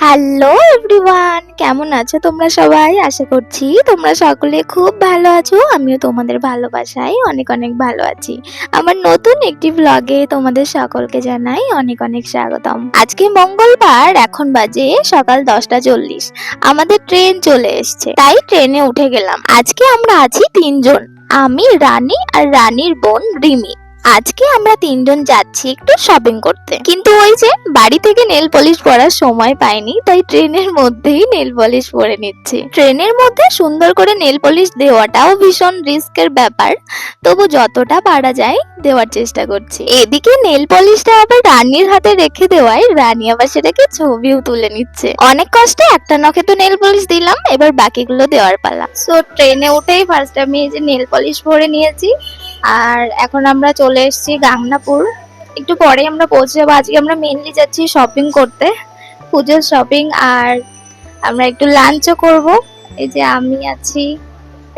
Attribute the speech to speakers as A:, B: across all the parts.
A: Hello everyone, কেমন আছো তোমরা সবাই? আশা করছি তোমরা সকলে খুব ভালো আছো। আমিও তোমাদের ভালোবাসায় অনেক অনেক ভালো আছি। আমার নতুন একটি ব্লগে তোমাদের সকলকে জানাই অনেক অনেক স্বাগতম। আজকে মঙ্গলবার, এখন বাজে সকাল 10:40। আমাদের ট্রেন চলে এসছে, তাই ট্রেনে উঠে গেলাম। আজকে আমরা আছি তিনজন, আমি, রানী আর রানীর বোন রিমি। আজকে আমরা তিনজন যাচ্ছি একটু শপিং করতে, কিন্তু ওই যে বাড়ি থেকে নেল পলিশ পরার সময় পাইনি, তাই ট্রেনের মধ্যেই নেল পলিশ পরে নিচ্ছি। ট্রেনের মধ্যে সুন্দর করে নেল পলিশ দেওয়াটাও ভীষণ রিস্কের ব্যাপার, তবু যতটা পারা যায় দেওয়ার চেষ্টা করছি। এদিকে নেল পলিশটা আবার রানীর হাতে রেখে দেওয়ায় রানী আবার সেটাকে ছবিও তুলে নিচ্ছে। অনেক কষ্টে একটা নখে তো নেল পলিশ দিলাম, এবার বাকিগুলো দেওয়ার পালা। সো ট্রেনে উঠেই ফার্স্ট আমি এই যে নেল পলিশ পরে নিয়েছি। আর এখন আমরা চলে এসেছি গাংনাপুর। একটু পরে আমরা পৌঁছে যাবো। আজকে আমরা মেনলি যাচ্ছি শপিং করতে, পুজোর শপিং। আর আমরা একটু লাঞ্চও করব। এই যে আমি আছি,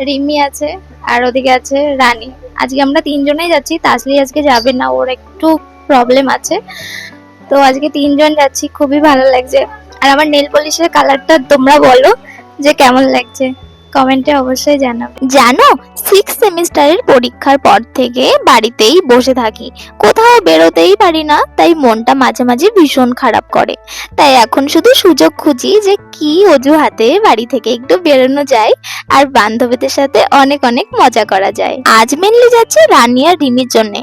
A: রিমি আছে, আর ওদিকে আছে রানী। আজকে আমরা তিনজনেই যাচ্ছি, তাসলি আজকে যাবে না, ওর একটু প্রবলেম আছে। তো আজকে তিনজন যাচ্ছি, খুবই ভালো লাগছে। আর আমার নেল পলিশের কালারটা তোমরা বলো যে কেমন লাগছে, কমেন্টে অবশ্যই জানাবে। জানো, 6 সেমিস্টারের পরীক্ষার পর থেকে বাড়িতেই বসে থাকি, কোথাও বেরোতেই পারি না, তাই মনটা মাঝে মাঝে ভীষণ খারাপ করে। তাই এখন শুধু সুযোগ খুঁজি যে কি অজুহাতে বাড়ি থেকে একটু বেরোনো যায় আর বান্ধবীদের সাথে অনেক অনেক মজা করা যায়। আজ মেনলি যাচ্ছি রানী আর রিমির জন্য।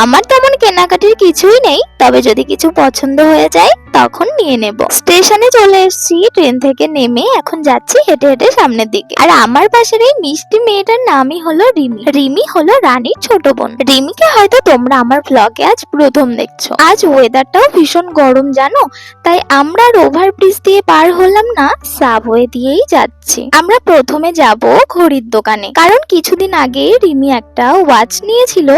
A: আমার তেমন কেনাকাটির কিছুই নেই, তবে যদি কিছু পছন্দ হয়ে যায় তখন নিয়ে নেব। স্টেশনে চলে এসেছি, ট্রেন থেকে নেমে এখন যাচ্ছি হেঁটে হেঁটে সামনের দিকে। আর আমার পাশের এই মিষ্টি মেয়েটার নামই হলো রিমি। রিমি হলো রানীর ছোট বোন। রিমিকে হয়তো তোমরা আমার ব্লগে আজ প্রথম দেখছো। আজ ওয়েদারটাও ভীষণ গরম জানো, তাই আমরা ওভারব্রিজ দিয়ে পার হলাম না, সাবওয়ে দিয়েই যাচ্ছি। আমরা প্রথমে যাব ঘড়ির দোকানে, কারণ কিছুদিন আগে রিমি একটা ওয়াচ নিয়েছিল,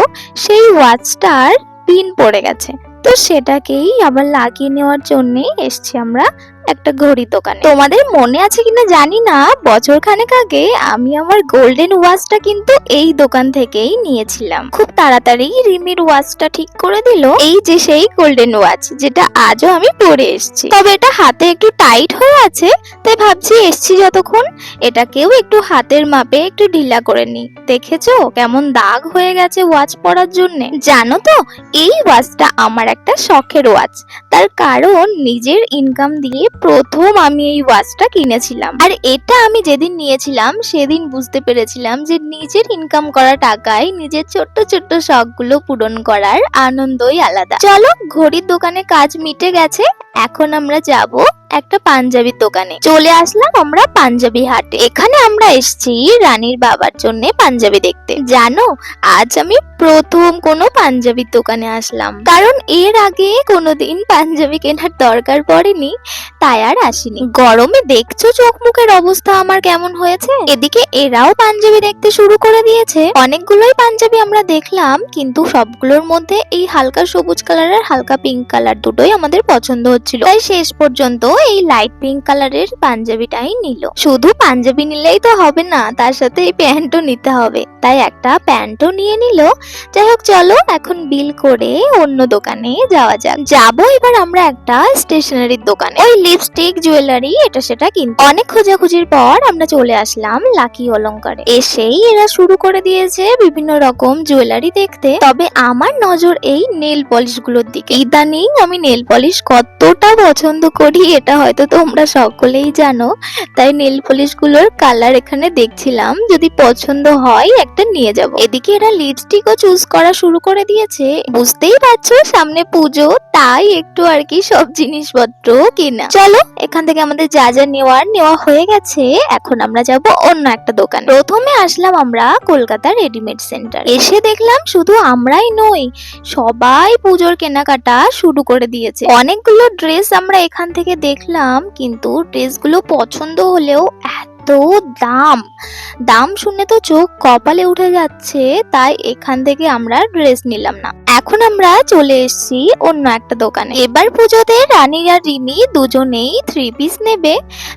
A: সেই ওয়াচটার পিন পড়ে গেছে, তো সেটাকেই আবার লাগিয়ে নেওয়ার জন্য এসছি আমরা একটা ঘড়ির দোকানে। তোমাদের মনে আছে কিনা জানি না, বছর খানেক আগে আমি আমার গোল্ডেন ওয়াচটা কিন্তু এই দোকান থেকেই নিয়েছিলাম। খুব তাড়াতাড়ি রিমির ওয়াচটা ঠিক করে দিল। এই যে সেই গোল্ডেন ওয়াচ, যেটা আজও আমি পরে এসেছি। তবে এটা হাতে একটু টাইট হয়ে আছে, তাই ভাবছি এসছি যতক্ষণ এটাকেও একটু হাতের মাপে একটু ঢিলা করে নি। দেখেছো কেমন দাগ হয়ে গেছে ওয়াচ পরার জন্য? জানো তো, এই ওয়াচটা আমার একটা শখের ওয়াচ। তার কারণ নিজের ইনকাম দিয়ে প্রথম আমি এই ওয়াচটা কিনেছিলাম। আর এটা আমি যেদিন নিয়েছিলাম সেদিন বুঝতে পেরেছিলাম যে নিজের ইনকাম করা টাকায় নিজের ছোট্ট ছোট্ট শখগুলো পূরণ করার আনন্দই আলাদা। চলো, ঘড়ির দোকানে কাজ মিটে গেছে, এখন আমরা যাব একটা পাঞ্জাবির দোকানে। চলে আসলাম আমরা পাঞ্জাবি হাটে। এখানে আমরা এসেছি রানীর বাবার জন্য পাঞ্জাবি দেখতে। জানো, আজ আমি প্রথম কোনো পাঞ্জাবির দোকানে আসলাম, কারণ এর আগে কোনোদিন পাঞ্জাবি কেনার দরকার পড়েনি, তাই আর আসিনি। গরমে দেখছো চোখ মুখের অবস্থা আমার কেমন হয়েছে। এদিকে এরাও পাঞ্জাবি দেখতে শুরু করে দিয়েছে। অনেকগুলোই পাঞ্জাবি আমরা দেখলাম, কিন্তু সবগুলোর মধ্যে এই হালকা সবুজ কালার আর হালকা পিঙ্ক কালার দুটোই আমাদের পছন্দ হচ্ছিল, তাই শেষ পর্যন্ত এই লাইট পিঙ্ক কালারের পাঞ্জাবিটাই নিল। শুধু পাঞ্জাবি নিলেই তো হবে না, তার সাথে এই প্যান্টও নিতে হবে, তাই একটা প্যান্টও নিয়ে নিল। যাই হোক, চলো এখন বিল করে অন্য দোকানে যাওয়া যাক। যাবো এবার আমরা একটা স্টেশনারির দোকানে, ওই লিপস্টিক, জুয়েলারি এটা সেটা কিনতে। অনেক খোঁজাখুঁজির পর আমরা চলে আসলাম লাকি অলংকারে। এসেই এরা শুরু করে দিয়েছে বিভিন্ন রকম জুয়েলারি দেখতে। তবে আমার নজর এই নেল পলিশ গুলোর দিকে। ইদানিং আমি নেল পলিশ কতটা পছন্দ করি এটা হয়তো তোমরা সকলেই জানো, তাই নেল পলিশ গুলোর কালার এখানে দেখছিলাম, যদি পছন্দ হয় একটা নিয়ে যাব। এদিকে এরা লিপস্টিকও চুজ করা শুরু করে দিয়েছে। বুঝতেই পারছো সামনে পুজো, তাই একটু আর কি সব জিনিসপত্র কেনা। চলো, এখান থেকে আমাদের যা যা নেওয়া হয়ে গেছে, এখন আমরা যাব অন্য একটা দোকানে। প্রথমে আসলাম আমরা কলকাতা রেডিমেড সেন্টার। এসে দেখলাম শুধু আমরাই নই, সবাই পুজোর কেনাকাটা শুরু করে দিয়েছে। অনেকগুলো ড্রেস আমরা এখান থেকে দেখলাম, কিন্তু ড্রেসগুলো পছন্দ হলেও এত দাম, দাম শুনে তো চোখ কপালে উঠে যাচ্ছে, তাই এখান থেকে আমরা ড্রেস নিলাম না। এখন আমরা চলে এসেছি অন্য একটা দোকানে। এবার পুজোতে রানী আর রিমি দুজনেই 3 পিস নেবে,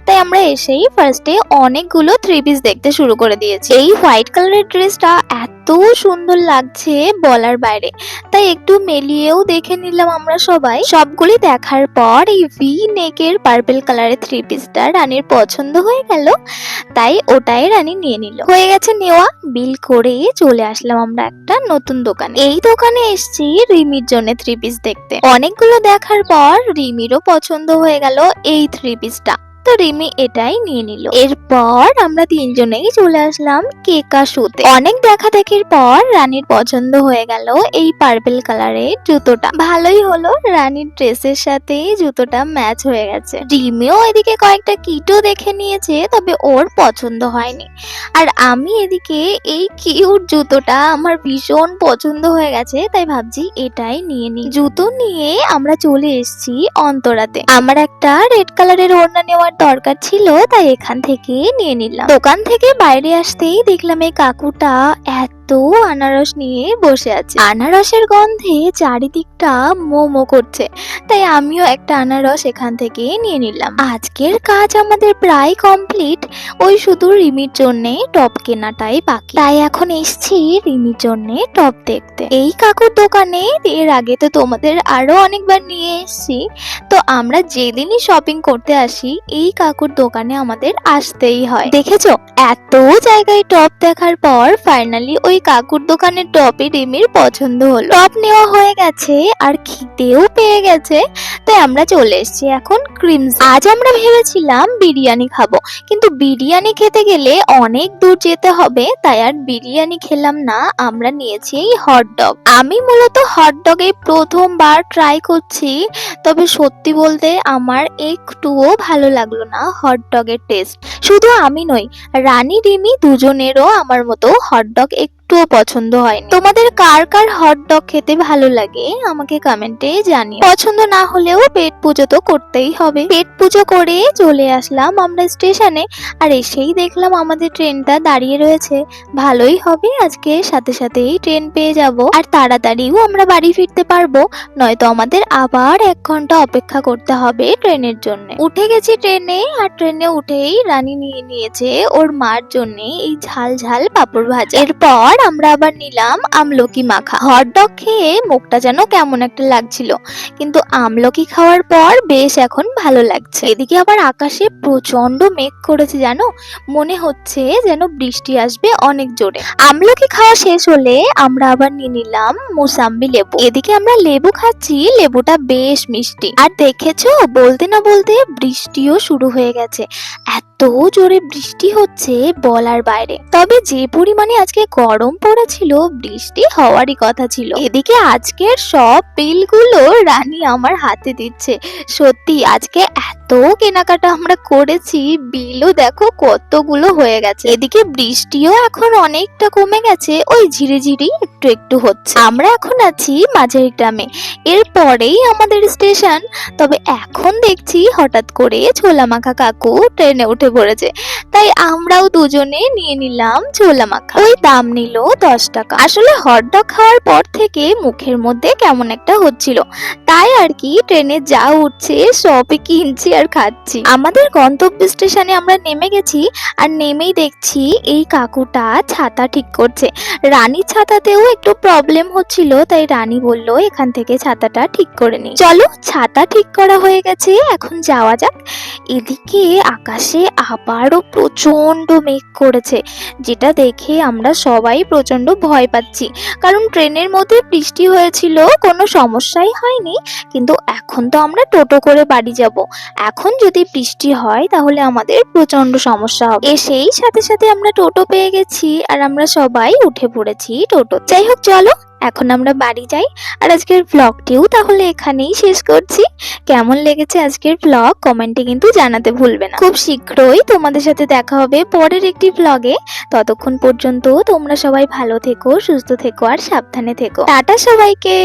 A: তাই আমরা এসেই ফার্স্টে অনেকগুলো 3 পিস দেখতে শুরু করে দিয়েছি। এই হোয়াইট কালারের ড্রেসটা এত সুন্দর লাগছে বলার বাইরে, তাই একটু মেলিয়েও দেখে নিলাম আমরা সবাই। সবগুলি দেখার পর এই ভি নেকের পার্পল কালারের 3 পিসটা রানীর পছন্দ হয়ে গেল, তাই ওটাই রানী নিয়ে নিল। হয়ে গেছে নেওয়া, বিল করে চলে আসলাম আমরা একটা নতুন দোকানে। এই দোকানে এসেছি রিমির জন্য 3 পিস দেখতে। অনেকগুলো দেখার পর রিমিরও পছন্দ হয়ে গেল এই 3 পিসটা, তো রিমি এটাই নিয়ে নিল। এরপর আমরা তিনজনেই চলে আসলাম কেকা শুতে। অনেক দেখা দেখির পর রানীর পছন্দ হয়ে গেল এই পার্পল কালারের জুতোটা। ভালোই হলো, রানীর ড্রেসের সাথে জুতোটা ম্যাচ হয়ে গেছে। রিমিও এদিকে কয়েকটা কিটও দেখে নিয়েছে, তবে ওর পছন্দ হয়নি। আর আমি এদিকে এই কিউট জুতোটা আমার ভীষণ পছন্দ হয়ে গেছে, তাই ভাবছি এটাই নিয়ে নিই। জুতো নিয়ে আমরা চলে এসেছি অন্তরাতে। আমার একটা রেড কালারের ওড়না নেওয়ার দরকার ছিল, তাই এখান থেকে নিয়ে নিলাম। দোকান থেকে বাইরে আসতেই দেখলাম এই কাকুটা এত আনারস নিয়ে বসে আছে। আনারসের গন্ধে চারিদিকটা মোমো করছে, তাই আমিও একটা আনারস এখান থেকে নিয়ে নিলাম। আজকের কাজ আমাদের প্রায় কমপ্লিট, ওই শুধু রিমির জন্যে টপ কেনাটাই বাকি। তাই এখন এসছি রিমির জন্যে টপ দেখতে। এই কাকুর দোকানে এর আগে তো তোমাদের আরো অনেকবার নিয়ে এসছি, তো আমরা যেদিনই শপিং করতে আসি এই কাকুর দোকানে আমাদের আসতেই হয়। দেখেছো, এত জায়গায় টপ দেখার পর ফাইনালি ওই কাকুর দোকানের টপে রিমির পছন্দ হলো। টপ নেওয়া হয়ে গেছে আর খিদেও পেয়ে গেছে, তাই আমরা চলে এসেছি এখন ক্রিমস। আজ আমরা ভেবেছিলাম বিরিয়ানি খাবো, কিন্তু বিরিয়ানি খেতে গেলে অনেক দূর যেতে হবে, তাই আর বিরিয়ানি খেলাম না। আমরা নিয়েছি এই হটডগ। আমি মূলত হটডগে প্রথমবার ট্রাই করছি, তবে সত্যি বলতে আমার একটুও ভালো লাগলো না হটডগের টেস্ট। শুধু আমি নই, রানী রিমি দুজনেরও আমার মতো হটডগ একটুও পছন্দ হয়নি। তোমাদের কার কার হটডগ খেতে ভালো লাগে আমাকে কমেন্টে জানিও। পছন্দ না হলেও পেট পুজো তো করতেই হবে। পেট পুজো করে চলে আসলাম আমরা স্টেশনে, আর এসেই দেখলাম আমাদের ট্রেনটা দাঁড়িয়ে রয়েছে। ভালোই হবে, আজকে সাথে সাথেই ট্রেন পেয়ে যাব, আর তাড়াতাড়িও আমরা বাড়ি ফিরতে পারবো, নয়তো আমাদের আবার 1 ঘন্টা অপেক্ষা করতে হবে ট্রেনের জন্য। উঠে গেছি ট্রেনে, আর ট্রেনে উঠেই রানী নিয়ে নিয়েছে ওর মার জন্য এই ঝাল ঝাল পাঁপড় ভাজা। এরপর আমরা আবার নিলাম আমলকি মাখা। হটডগ খেয়ে মুখটা যেন কেমন একটা লাগছিল, কিন্তু আমলকি খাওয়ার পর বেশ এখন ভালো লাগছে। এদিকে আবার আকাশে প্রচন্ড মেঘ করেছে, জানো, মনে হচ্ছে যেন বৃষ্টি আসবে অনেক জোরে। আমলকি খাওয়া শেষ হলে আমরা আবার নিয়ে নিলাম মোসাম্বি লেবু। এদিকে আমরা লেবু খাচ্ছি, লেবুটা বেশ মিষ্টি। আর দেখেছো, বলতে না বলতে বৃষ্টিও শুরু হয়ে গেছে। এত জোরে বৃষ্টি হচ্ছে বলার বাইরে। তবে যে পরিমাণে আজকে গরম পড়েছিল, বৃষ্টি হওয়ারই কথা ছিল। এদিকে আজকের সব বিলগুলো রানী আমার হাতে দিচ্ছে। সত্যি আজকে এত কেনাকাটা আমরা করেছি, বিলও দেখো কতগুলো হয়ে গেছে। এদিকে বৃষ্টিও এখন অনেকটা কমে গেছে, ওই ঝিরিঝিরি একটু একটু হচ্ছে। আমরা এখন আছি মাঝের গ্রামে, এরপরেই আমাদের স্টেশন। তবে এখন দেখছি হঠাৎ করে ছোলা মাখা কাকু ট্রেনে উঠে পড়েছে, তাই আমরাও দুজনে নিয়ে নিলাম ছোলা মাখা। ওই দাম নিল 10 টাকা। আসলে হটডগ খাওয়ার পর থেকে মুখের মধ্যে কেমন একটা হচ্ছিল, তাই আর কি ট্রেনে যা উঠছে সবই কিনছি আর খাচ্ছি। আমাদের গন্তব্য স্টেশনে আমরা নেমে গেছি, আর নেমেই দেখছি এই কাকুটা ছাতা ঠিক করছে। রানীর ছাতাতেও একটু প্রবলেম হচ্ছিল, তাই রানী বলল এখান থেকে ছাতাটা ঠিক করে নি। চলো, ছাতা ঠিক করা হয়ে গেছে, এখন যাওয়া যাক। এদিকে আকাশে আবারও প্রচন্ড মেঘ করেছে, যেটা দেখে আমরা সবাই প্রচন্ড ভয় পাচ্ছি। কারণ ট্রেনের মধ্যে বৃষ্টি হয়েছিল, কোনো সমস্যাই হয়নি, কিন্তু এখন তো আমরা টোটো করে বাড়ি যাব। এখন যদি বৃষ্টি হয় তাহলে আমাদের প্রচন্ড সমস্যা হবে। এসেই সাথে সাথে আমরা টোটো পেয়ে গেছি, আর আমরা সবাই উঠে পড়েছি টোটো। যাই হোক, চলো এখন আমরা বাড়ি যাই। আর আজকের ব্লগটিও তাহলে এখানেই শেষ করছি। কেমন লেগেছে আজকের ব্লগ কমেন্টে কিন্তু জানাতে ভুলবে না। খুব শীঘ্রই তোমাদের সাথে দেখা হবে পরের একটি ব্লগে। ততক্ষণ পর্যন্ত তোমরা সবাই ভালো থেকো, সুস্থ থেকো আর সাবধানে থেকো। টাটা সবাইকে।